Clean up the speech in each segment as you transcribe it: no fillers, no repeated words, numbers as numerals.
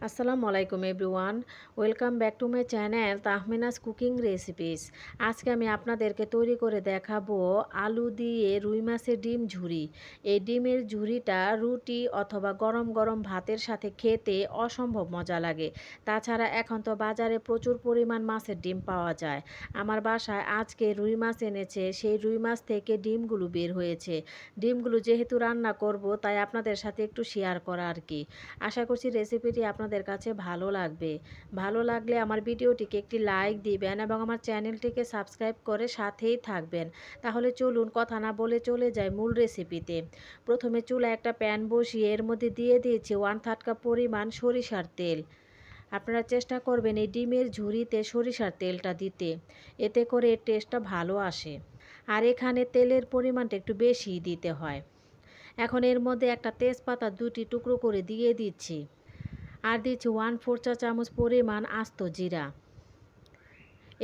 আসসালামু আলাইকুম everyone. Welcome back to my channel Tahmina's cooking recipes. আজকে আমি আপনাদেরকে তৈরি করে দেখাবো আলু দিয়ে রুই মাছের ডিম ঝুরি। এই ডিমের ঝুরিটা রুটি অথবা গরম গরম ভাতের সাথে খেতে অসম্ভব মজা লাগে। তাছাড়া এখন তো বাজারে প্রচুর পরিমাণ মাছের ডিম পাওয়া যায়। আমার বাসায় আজকে রুই মাছ এনেছে, সেই রুই মাছ থেকে ডিমগুলো বের হয়েছে। ডিমগুলো যেহেতু রান্না করব তাই আপনাদের সাথে একটু শেয়ার করা আর কি। আশা করছি রেসিপিটি আপনাদের কাছে ভালো লাগবে। ভালো লাগলে আমার ভিডিওটিকে একটি লাইক দিবেন এবং আমার চ্যানেলটিকে সাবস্ক্রাইব করে সাথেই থাকবেন। তাহলে চলুন কথা না বলে চলে যাই মূল রেসিপিতে। প্রথমে চুলায় একটা প্যান বসিয়ে এর মধ্যে দিয়ে দিয়েছি 1/3 কাপ পরিমাণ সরিষার তেল। আপনারা চেষ্টা করবেন এই ডিমের ঝুরিতে সরিষার তেলটা দিতে, এতে করে এর টেস্টটা ভালো আসে। আর এখানে তেলের পরিমাণটা একটু বেশিই দিতে হয়। এখন এর মধ্যে একটা তেজপাতা 2টি টুকরো করে দিয়ে দিচ্ছি। আর দিচ্ছি 1/4 চা চামচ পরিমাণ আস্ত জিরা।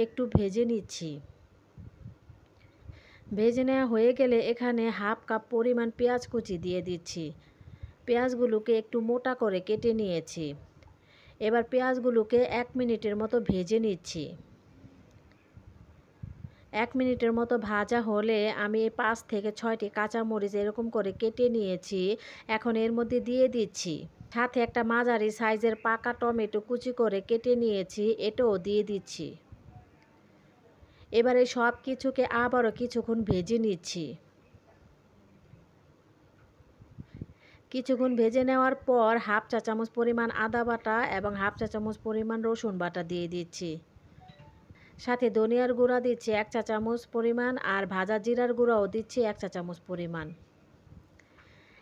একটু ভেজে নিচ্ছি। ভেজে নেওয়া হয়ে গেলে এখানে 1/2 কাপ পরিমাণ পেঁয়াজ কুচি দিয়ে দিচ্ছি। পেঁয়াজগুলোকে একটু মোটা করে কেটে নিয়েছি। এবার পেঁয়াজগুলোকে 1 মিনিটের মতো ভেজে নিচ্ছি। 1 মিনিটের মতো ভাজা হলে আমি 5 থেকে 6টি কাঁচামরিচ এরকম করে কেটে নিয়েছি। এখন এর মধ্যে দিয়ে দিচ্ছি। সাথে একটা মাঝারি সাইজের পাকা টমেটো কুচি করে কেটে নিয়েছি, এটাও দিয়ে দিচ্ছি। এবারে সব কিছুকে আবারও কিছুক্ষণ ভেজে নিচ্ছি। কিছুক্ষণ ভেজে নেওয়ার পর 1/2 চা চামচ পরিমাণ আদা বাটা এবং 1/2 চা চামচ পরিমাণ রসুন বাটা দিয়ে দিচ্ছি। সাথে ধনিয়ার গুঁড়া দিচ্ছি 1 চা চামচ পরিমাণ, আর ভাজা জিরার গুঁড়াও দিচ্ছি 1 চা চামচ পরিমাণ।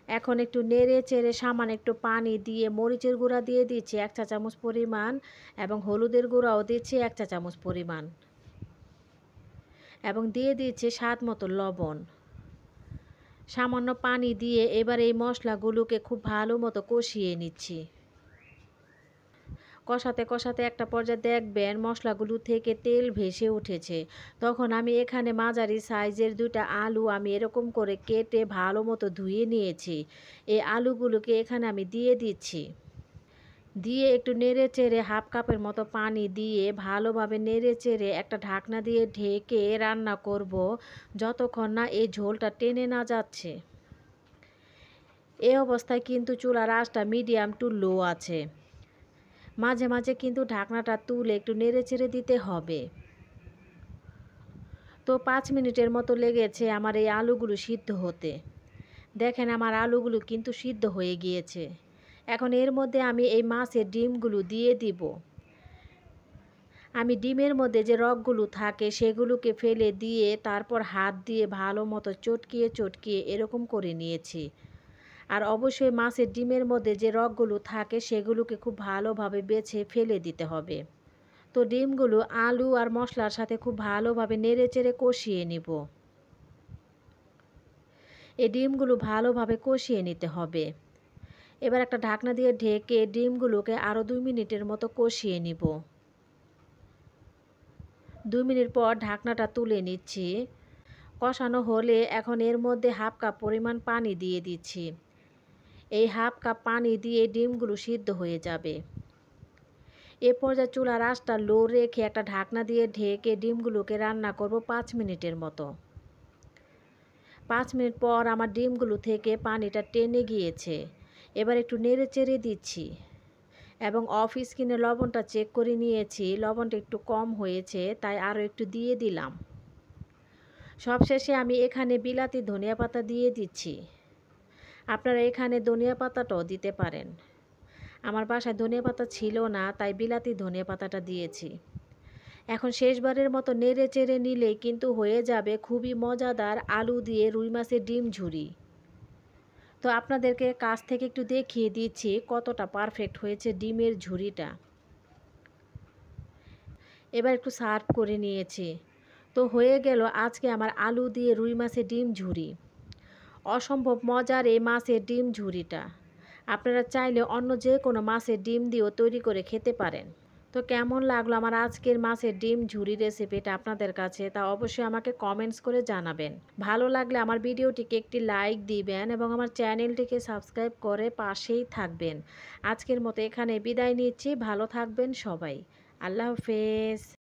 এখন একটু নেড়ে চেড়ে সামান্য একটু পানি দিয়ে মরিচের গুঁড়া দিয়ে দিচ্ছি 1 চা চামচ পরিমাণ এবং হলুদের গুঁড়াও দিচ্ছি 1 চা চামচ পরিমাণ এবং দিয়ে দিচ্ছি স্বাদ মতো লবণ। সামান্য পানি দিয়ে এবার এই মশলাগুলোকে খুব ভালো মতো কষিয়ে নিচ্ছি। কষাতে কষাতে একটা পর্যায়ে দেখবেন মশলাগুলো থেকে তেল ভেসে উঠেছে। তখন আমি এখানে মাঝারি সাইজের 2টা আলু আমি এরকম করে কেটে ভালো মতো ধুয়ে নিয়েছি। এই আলুগুলোকে এখানে আমি দিয়ে দিচ্ছি। দিয়ে একটু নেড়ে চেড়ে 1/2 কাপের মতো পানি দিয়ে ভালোভাবে নেড়ে চেড়ে একটা ঢাকনা দিয়ে ঢেকে রান্না করব যতক্ষণ না এই ঝোলটা টেনে না যাচ্ছে। এই অবস্থায় কিন্তু চুলার আঁচটা মিডিয়াম টু লো আছে। মাঝে মাঝে কিন্তু ঢাকনাটা তুলে একটু নেড়ে চেড়ে দিতে হবে। তো 5 মিনিটের মতো লেগেছে আমার এই আলুগুলো সিদ্ধ হতে। দেখেন আমার আলুগুলো কিন্তু সিদ্ধ হয়ে গিয়েছে। এখন এর মধ্যে আমি এই মাছের ডিমগুলো দিয়ে দিব। আমি ডিমের মধ্যে যে রগগুলো থাকে সেগুলোকে ফেলে দিয়ে তারপর হাত দিয়ে ভালো মতো চটকিয়ে চটকিয়ে এরকম করে নিয়েছি। আর অবশ্যই মাছের ডিমের মধ্যে যে রগগুলো থাকে সেগুলোকে খুব ভালোভাবে বেছে ফেলে দিতে হবে। তো ডিমগুলো আলু আর মশলার সাথে খুব ভালোভাবে নেড়ে চেড়ে কষিয়ে নিব। এই ডিমগুলো ভালোভাবে কষিয়ে নিতে হবে। এবার একটা ঢাকনা দিয়ে ঢেকে ডিমগুলোকে আরও 2 মিনিটের মতো কষিয়ে নিব। 2 মিনিট পর ঢাকনাটা তুলে নিচ্ছি। কষানো হলে এখন এর মধ্যে 1/2 কাপ পরিমাণ পানি দিয়ে দিচ্ছি। এই 1/2 কাপ পানি দিয়ে ডিমগুলো সিদ্ধ হয়ে যাবে। এ পর্যায়ে চুলার আঁচটা লো রেখে একটা ঢাকনা দিয়ে ঢেকে ডিমগুলোকে রান্না করব 5 মিনিটের মতো। 5 মিনিট পর আমার ডিমগুলো থেকে পানিটা টেনে গিয়েছে। এবার একটু নেড়ে চেড়ে দিচ্ছি এবং অফ স্ক্রিনে লবণটা চেক করে নিয়েছি। লবণটা একটু কম হয়েছে তাই আরও একটু দিয়ে দিলাম। সবশেষে আমি এখানে বিলাতি ধনিয়া পাতা দিয়ে দিচ্ছি। আপনারা এখানে ধনিয়া পাতাটাও দিতে পারেন। আমার বাসায় ধনিয়া পাতা ছিল না তাই বিলাতি ধনিয়া পাতাটা দিয়েছি। এখন শেষবারের মতো নেড়ে চেড়ে নিলেই কিন্তু হয়ে যাবে খুবই মজাদার আলু দিয়ে রুই মাছের ডিম ঝুরি। তো আপনাদেরকে কাছ থেকে একটু দেখিয়ে দিচ্ছি কতটা পারফেক্ট হয়েছে ডিমের ঝুরিটা। এবার একটু সার্ভ করে নিয়েছি। তো হয়ে গেল আজকে আমার আলু দিয়ে রুই মাছের ডিম ঝুরি। অসম্ভব মজার এই মাছের ডিম ঝুরিটা। আপনারা চাইলে অন্য যে কোনো মাছের ডিম দিয়েও তৈরি করে খেতে পারেন। তো কেমন লাগলো আমার আজকের মাছের ডিম ঝুরি রেসিপিটা আপনাদের কাছে, তা অবশ্যই আমাকে কমেন্টস করে জানাবেন। ভালো লাগলে আমার ভিডিওটিকে একটি লাইক দিবেন এবং আমার চ্যানেলটিকে সাবস্ক্রাইব করে পাশেই থাকবেন। আজকের মতো এখানে বিদায় নিচ্ছি। ভালো থাকবেন সবাই। আল্লাহ হাফেজ।